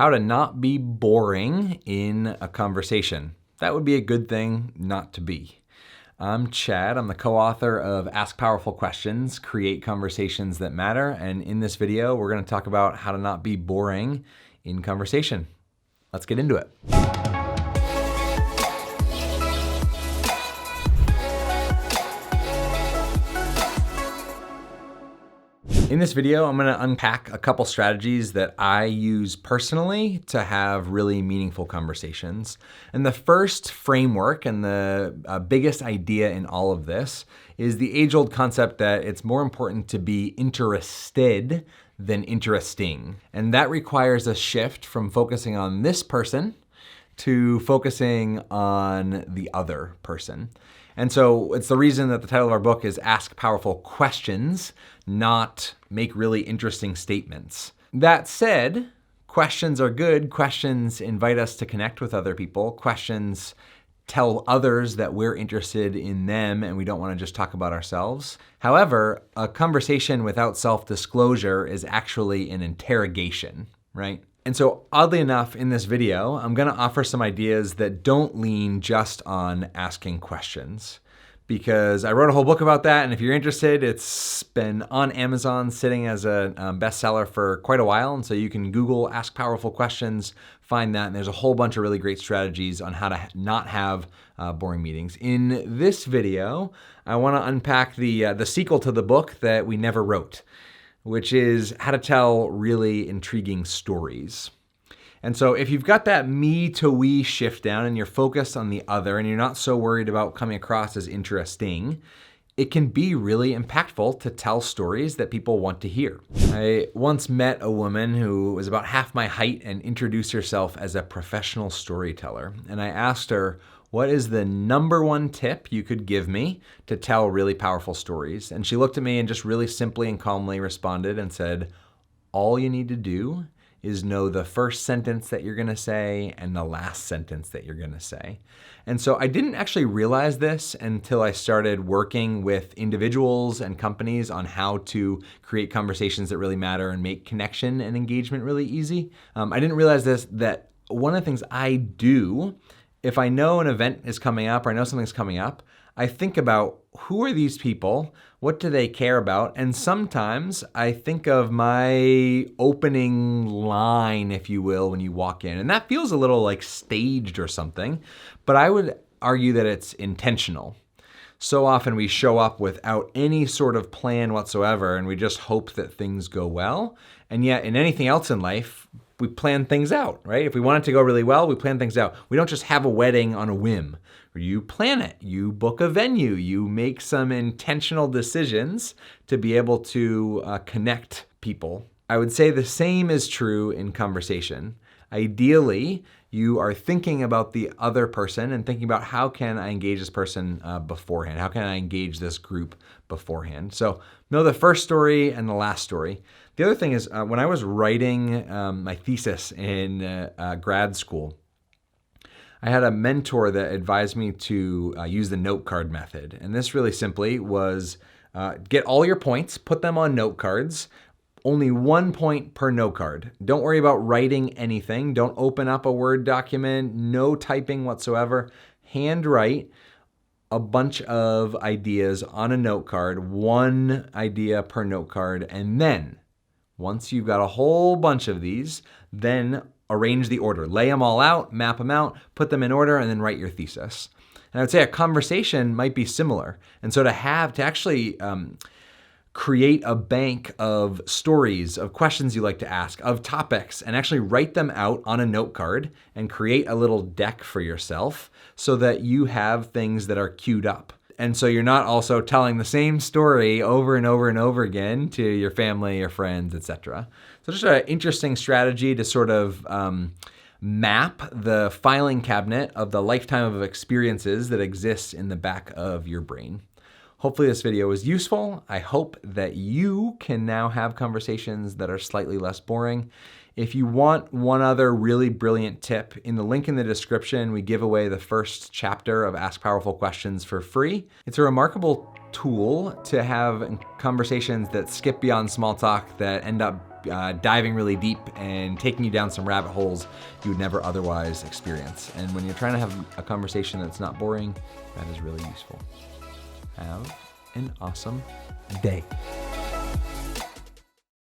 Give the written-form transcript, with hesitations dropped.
How to not be boring in a conversation. That would be a good thing not to be. I'm Chad. I'm the co-author of Ask Powerful Questions, Create Conversations That Matter. And in this video, we're going to talk about how to not be boring in conversation. Let's get into it. In this video, I'm going to unpack a couple strategies that I use personally to have really meaningful conversations. And the first framework and the biggest idea in all of this is the age-old concept that it's more important to be interested than interesting. And that requires a shift from focusing on this person to focusing on the other person. And so it's the reason that the title of our book is Ask Powerful Questions, not make really interesting statements. That said, questions are good. Questions invite us to connect with other people. Questions tell others that we're interested in them and we don't want to just talk about ourselves. However, a conversation without self-disclosure is actually an interrogation, right? And so oddly enough, in this video, I'm going to offer some ideas that don't lean just on asking questions, because I wrote a whole book about that. And if you're interested, it's been on Amazon sitting as a bestseller for quite a while. And so you can Google Ask Powerful Questions, find that. And there's a whole bunch of really great strategies on how to not have boring meetings. In this video, I want to unpack the sequel to the book that we never wrote, which is how to tell really intriguing stories. And so if you've got that me to we shift down and you're focused on the other and you're not so worried about coming across as interesting, it can be really impactful to tell stories that people want to hear. I once met a woman who was about half my height and introduced herself as a professional storyteller. And I asked her, what is the number one tip you could give me to tell really powerful stories? And she looked at me and just really simply and calmly responded and said, all you need to do is know the first sentence that you're gonna say and the last sentence that you're gonna say. And so I didn't actually realize this until I started working with individuals and companies on how to create conversations that really matter and make connection and engagement really easy. I didn't realize this, that one of the things I do, if I know an event is coming up or I know something's coming up, I think about who are these people? What do they care about? And sometimes I think of my opening line, if you will, when you walk in. And that feels a little like staged or something, but I would argue that it's intentional. So often we show up without any sort of plan whatsoever, and we just hope that things go well. And yet in anything else in life, we plan things out, right? If we want it to go really well, we plan things out. We don't just have a wedding on a whim. You plan it, you book a venue, you make some intentional decisions to be able to connect people. I would say the same is true in conversation. Ideally, you are thinking about the other person and thinking about how can I engage this person beforehand? How can I engage this group beforehand? So know the first story and the last story. The other thing is when I was writing my thesis in grad school, I had a mentor that advised me to use the Notecard Method. And this really simply was get all your points, put them on note cards, only 1 point per note card. Don't worry about writing anything. Don't open up a Word document, no typing whatsoever. Handwrite a bunch of ideas on a note card, one idea per note card. And then once you've got a whole bunch of these, then arrange the order. Lay them all out, map them out, put them in order, and then write your thesis. And I would say a conversation might be similar. And so to actually create a bank of stories, of questions you like to ask, of topics, and actually write them out on a note card and create a little deck for yourself so that you have things that are queued up. And so you're not also telling the same story over and over and over again to your family, your friends, etc. So just an interesting strategy to sort of map the filing cabinet of the lifetime of experiences that exists in the back of your brain. Hopefully this video was useful. I hope that you can now have conversations that are slightly less boring. If you want one other really brilliant tip, in the link in the description, we give away the first chapter of Ask Powerful Questions for free. It's a remarkable tool to have conversations that skip beyond small talk, that end up diving really deep and taking you down some rabbit holes you would never otherwise experience. And when you're trying to have a conversation that's not boring, that is really useful. Have an awesome day.